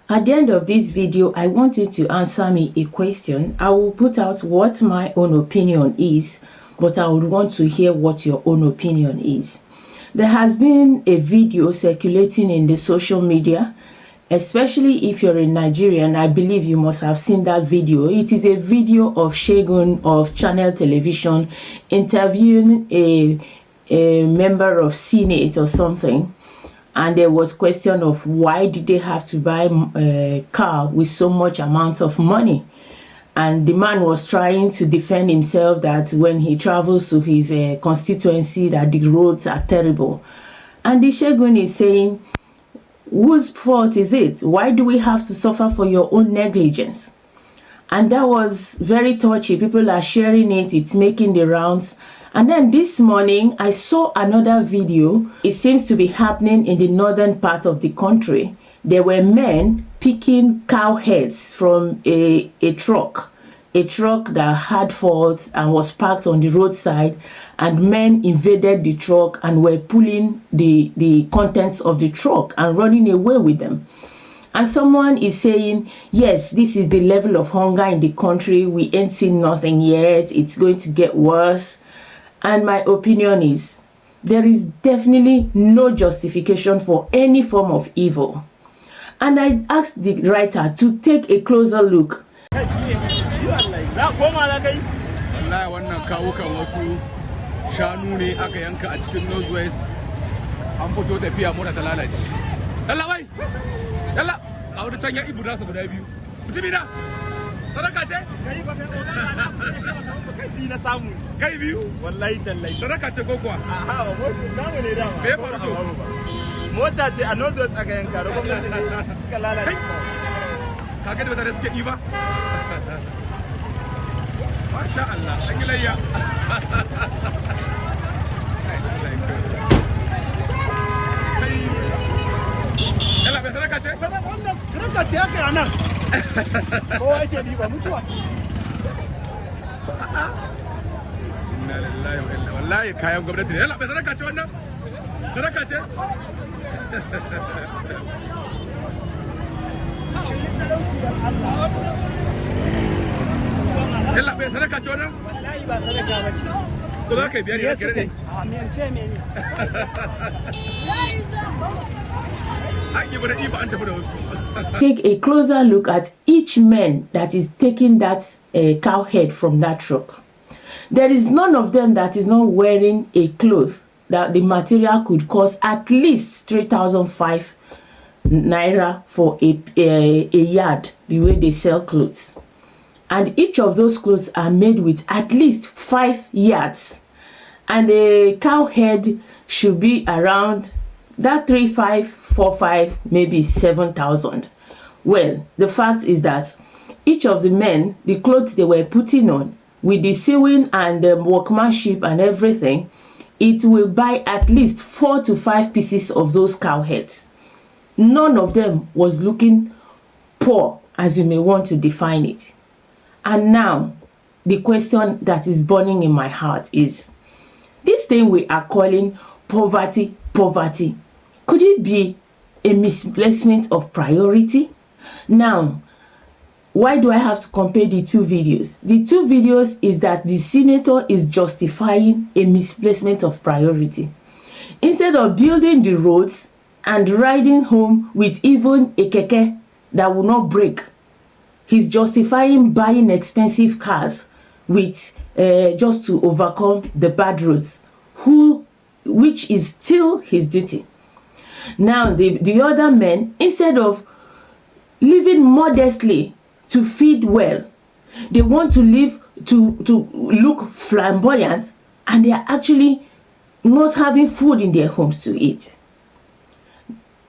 At the end of this video, I want you to answer me a question. I will put out what my own opinion is, but I would want to hear what your own opinion is. There has been a video circulating in the social media, especially if you're in Nigeria, and I believe you must have seen that video. It is a video of Segun of Channel Television interviewing a member of Senate or something. And there was question of why did they have to buy a car with so much amount of money. And the man was trying to defend himself that when he travels to his constituency that the roads are terrible. And the Segun is saying, whose fault is it? Why do we have to suffer for your own negligence? And that was very touchy. People are sharing it. It's making the rounds. And then this morning, I saw another video. It seems to be happening in the northern part of the country. There were men picking cow heads from a truck that had faults and was parked on the roadside. And men invaded the truck and were pulling the contents of the truck and running away with them. And someone is saying, yes, this is the level of hunger in the country. We ain't seen nothing yet. It's going to get worse. And my opinion is, there is definitely no justification for any form of evil. And I asked the writer to take a closer look. Sadaka ce? Kai na samu. Kai biyu? Wallahi tallahi. Sadaka ce ko kuwa? A'a, namu ne dama. Me faru to? Mota ce a Northwest aka yanka da gwamnati ne suka lalace. Ka ga da mutane suke ɗiba? Masha Allah, an yi layya. Yalla bai sadaka ce? Wannan sadaka ce aka yi a nan. Kowa yake diba mutuwa. Inna lillahi wa inna wallahi kayan gwamnati ne. Yalla bai sadaka ce wannan? Sadaka ce? Yalla bai sadaka ce wannan? Wallahi ba sadaka ba ce. Ko za ka biya ne kare ne? A me ce me ne? Take a closer look at each man that is taking that cow head from that truck. There is none of them that is not wearing a cloth that the material could cost at least 3,500 naira for a yard, the way they sell clothes. And each of those clothes are made with at least 5 yards. And a cow head should be around that 3,545, maybe 7,000. Well, the fact is that each of the men, the clothes they were putting on, with the sewing and the workmanship and everything, it will buy at least 4 to 5 pieces of those cow heads. None of them was looking poor, as you may want to define it. And now, the question that is burning in my heart is, this thing we are calling poverty, could it be a misplacement of priority? Now, why do I have to compare the two videos? The two videos is that the senator is justifying a misplacement of priority. Instead of building the roads and riding home with even a keke that will not break, he's justifying buying expensive cars with just to overcome the bad roads, which is still his duty. Now, the other men, instead of living modestly to feed well, they want to live to look flamboyant, and they are actually not having food in their homes to eat.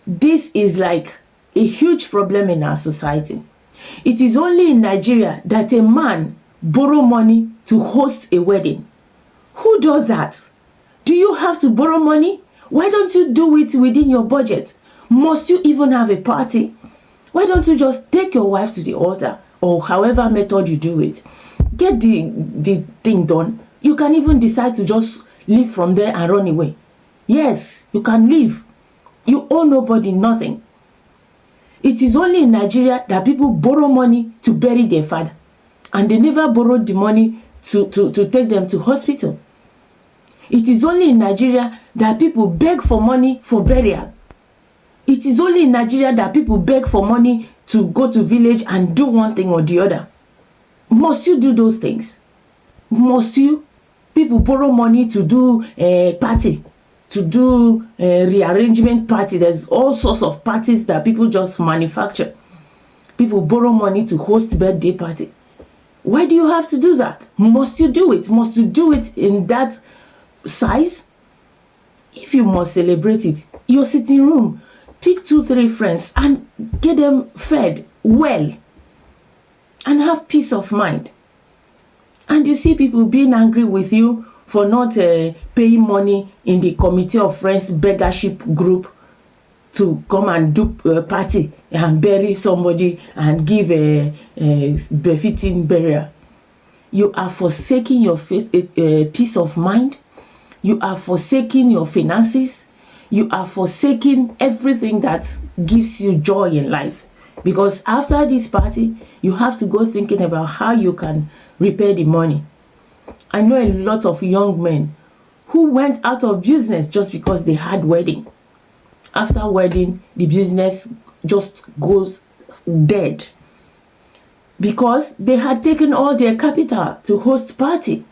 This is like a huge problem in our society. It is only in Nigeria that a man borrow money to host a wedding. Who does that? Do you have to borrow money? Why don't you do it within your budget? Must you even have a party? Why don't you just take your wife to the altar, or however method you do it? Get the thing done. You can even decide to just leave from there and run away. Yes, you can leave. You owe nobody nothing. It is only in Nigeria that people borrow money to bury their father, and they never borrowed the money to take them to hospital. It is only in Nigeria that people beg for money for burial. It is only in Nigeria that people beg for money to go to village and do one thing or the other. Must you do those things? Must you? People borrow money to do a party, to do a rearrangement party. There's all sorts of parties that people just manufacture. People borrow money to host birthday party. Why do you have to do that? Must you do it? Must you do it in that size? If you must celebrate it, your sitting room, pick 2-3 friends and get them fed well and have peace of mind. And you see people being angry with you for not paying money in the committee of friends beggarship group to come and do a party and bury somebody and give a befitting burial. You are forsaking your peace of mind. You are forsaking your finances. You are forsaking everything that gives you joy in life. Because after this party, you have to go thinking about how you can repay the money. I know a lot of young men who went out of business just because they had wedding. After wedding, the business just goes dead because they had taken all their capital to host party,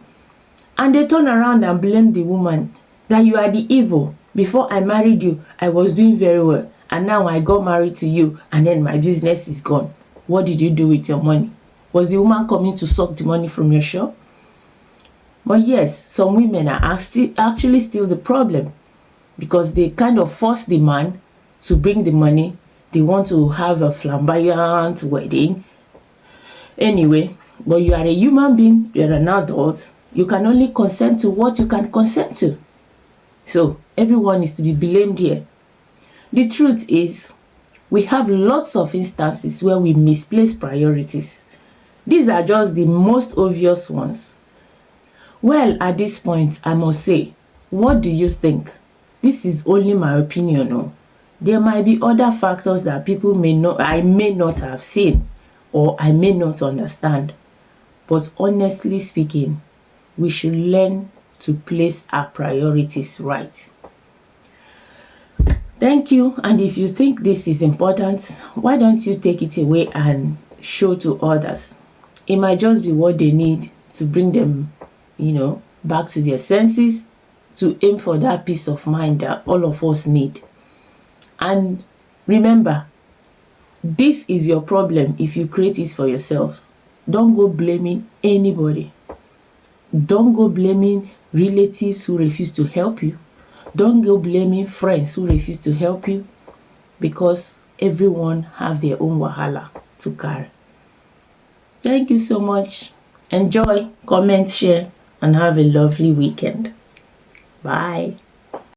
and they turn around and blame the woman that you are the evil. Before I married you, I was doing very well, and now I got married to you, and then my business is gone. What did you do with your money? Was the woman coming to suck the money from your shop? But yes, some women are actually still the problem, because they kind of force the man to bring the money. They want to have a flamboyant wedding. Anyway, but you are a human being, you are an adult. You can only consent to what you can consent to. So everyone is to be blamed here. The truth is, we have lots of instances where we misplace priorities. These are just the most obvious ones. Well, at this point, I must say, what do you think? This is only my opinion. No? There might be other factors that I may not have seen, or I may not understand. But honestly speaking, we should learn to place our priorities right. Thank you. And if you think this is important, why don't you take it away and show to others? It might just be what they need to bring them, back to their senses, to aim for that peace of mind that all of us need. And remember, this is your problem if you create it for yourself. Don't go blaming anybody. Don't go blaming relatives who refuse to help you. Don't go blaming friends who refuse to help you, because everyone have their own wahala to carry. Thank you so much. Enjoy, comment, share, and have a lovely weekend. Bye.